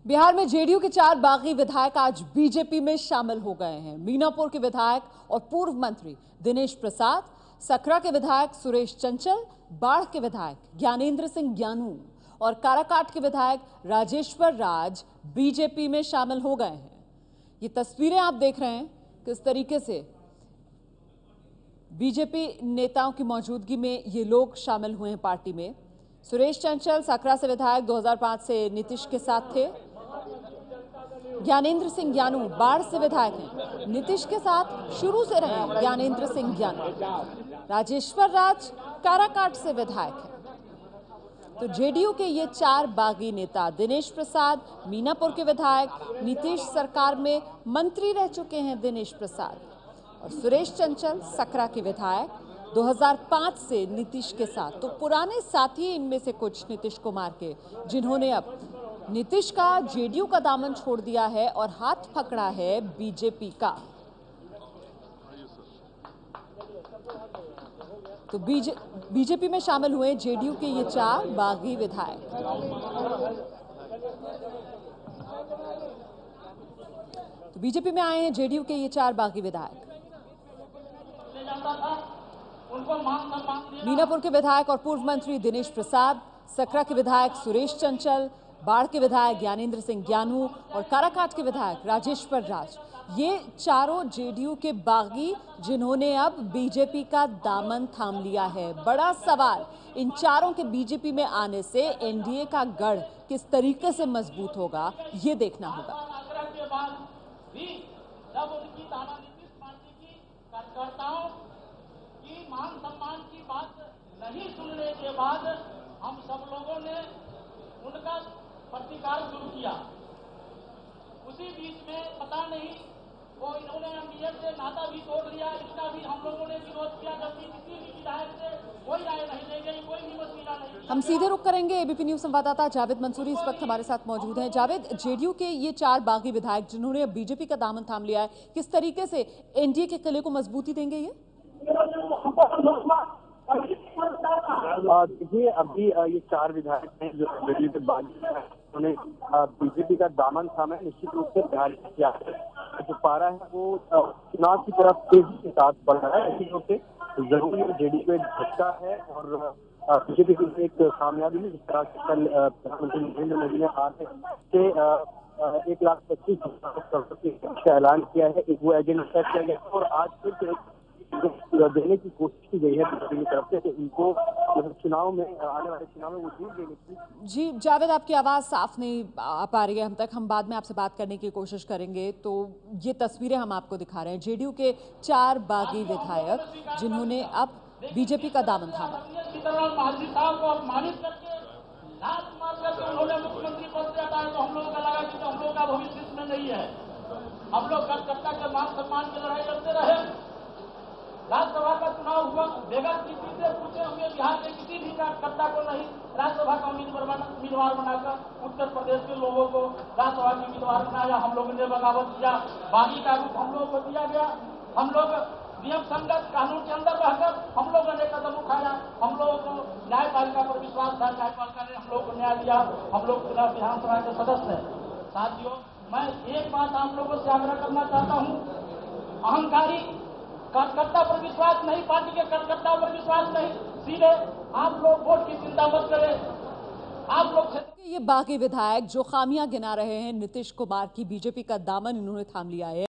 बिहार में जेडीयू के 4 बागी विधायक आज बीजेपी में शामिल हो गए हैं। मीनापुर के विधायक और पूर्व मंत्री दिनेश प्रसाद, सकरा के विधायक सुरेश चंचल, बाढ़ के विधायक ज्ञानेंद्र सिंह ज्ञानू और काराकाट के विधायक राजेश्वर राज बीजेपी में शामिल हो गए हैं। ये तस्वीरें आप देख रहे हैं किस तरीके से बीजेपी नेताओं की मौजूदगी में ये लोग शामिल हुए हैं पार्टी में। सुरेश चंचल सकरा से विधायक 2005 से नीतीश के साथ थे। ज्ञानेंद्र सिंह ज्ञानू बाढ़ से विधायक हैं, नीतीश के साथ शुरू से रहे ज्ञानेंद्र सिंह ज्ञानू। राजेश्वर राज काराकाट से विधायक हैं। तो जेडीयू के ये 4 बागी नेता दिनेश प्रसाद मीनापुर के विधायक, नीतीश सरकार में मंत्री रह चुके हैं दिनेश प्रसाद, और सुरेश चंचल सकरा के विधायक 2005 से नीतीश के साथ। तो पुराने साथी इनमें से कुछ नीतीश कुमार के, जिन्होंने अब नीतीश का जेडीयू का दामन छोड़ दिया है और हाथ पकड़ा है बीजेपी का। तो बीजेपी में शामिल हुए जेडीयू के ये 4 बागी विधायक। तो बीजेपी में आए हैं जेडीयू के ये 4 बागी विधायक। मीनापुर के विधायक और पूर्व मंत्री दिनेश प्रसाद, सकरा के विधायक सुरेश चंचल, बाढ़ के विधायक ज्ञानेंद्र सिंह ज्ञानू और काराकाट के विधायक राजेश्वर राज, ये चारों जेडीयू के बागी जिन्होंने अब बीजेपी का दामन थाम लिया है। बड़ा सवाल, इन चारों के बीजेपी में आने से एनडीए का गढ़ किस तरीके से मजबूत होगा, ये देखना होगा। मान सम्मान की बात नहीं सुनने के बाद हम सब लोगों ने उनका प्रतिकार शुरू किया। उसी बीच में पता नहीं वो इन्होंने एमडीए से नाता भी तोड़ लिया, इसका भी हम लोगों ने विरोध किया, जबकि किसी भी विधायक से कोई राय नहीं देंगे, कोई भी वसीला नहीं। हम सीधे रुख करेंगे। एबीपी न्यूज संवाददाता जावेद मंसूरी इस वक्त हमारे साथ मौजूद हैं। जावेद, जेडीयू के ये 4 बागी विधायक जिन्होंने अब बीजेपी का दामन थाम लिया है, किस तरीके से एनडीए के किले को मजबूती देंगे ये? देखिए, अभी ये 4 विधायक हैं जो जेडीयू के बागी हैं, उन्होंने बीजेपी का दामन थामा है। निश्चित रूप से बिहार क्या जो पारा है वो चुनाव की तरफ तेजी के साथ बढ़ रहा है। निश्चित रूप से जरूर जेडीयू को एक झटका है और बीजेपी की एक कामयाबी है। जिस तरह से कल प्रधानमंत्री नरेंद्र मोदी ने आज से 1,25,000 करोड़ का ऐलान किया है, एक वो एजेंडा तय किया गया और आज फिर देने की कोशिश की गई है बीजेपी की तरफ से कि इनको चुनाव में, आने वाले चुनाव में वो जीत देने की। जी जावेद, आपकी आवाज़ साफ नहीं आ पा रही है हम तक, हम बाद में आपसे बात करने की कोशिश करेंगे। तो ये तस्वीरें हम आपको दिखा रहे हैं, जेडीयू के 4 बागी विधायक जिन्होंने अब बीजेपी का दामन थामा। मुख्यमंत्री पद से हटाए तो हम लोगों का लगा कि हम लोग का भविष्य इसमें नहीं है। हम लोग कलकत्ता के मान सम्मान की लड़ाई लड़ते रहे। राज्यसभा का चुनाव हुआ, बगैर किसी से पूछे हुए बिहार के किसी भी कार्यकर्ता को नहीं राज्यसभा का उम्मीदवार बनाकर उत्तर प्रदेश के लोगों को राज्यसभा के उम्मीदवार बनाया। हम लोगों ने बगावत किया, बागी का रूप हम लोगों को दिया गया। हम लोग नियम संगत कानून के अंदर रहकर हम लोगों ने कदम उठाया। हम लोगों को न्यायपालिका पर विश्वास था, न्यायपालिका ने हम लोग को न्याय दिया। हम लोग विधानसभा के सदस्य हैं। साथियों, मैं एक बात आप लोगों से आग्रह करना चाहता हूँ, अहंकारी कार्यकर्ता पर विश्वास नहीं, पार्टी के कार्यकर्ताओं पर विश्वास नहीं, सीधे आप लोग वोट की चिंता मत करें। आप लोग ये बागी विधायक जो खामियां गिना रहे हैं नीतीश कुमार की, बीजेपी का दामन इन्होंने थाम लिया है।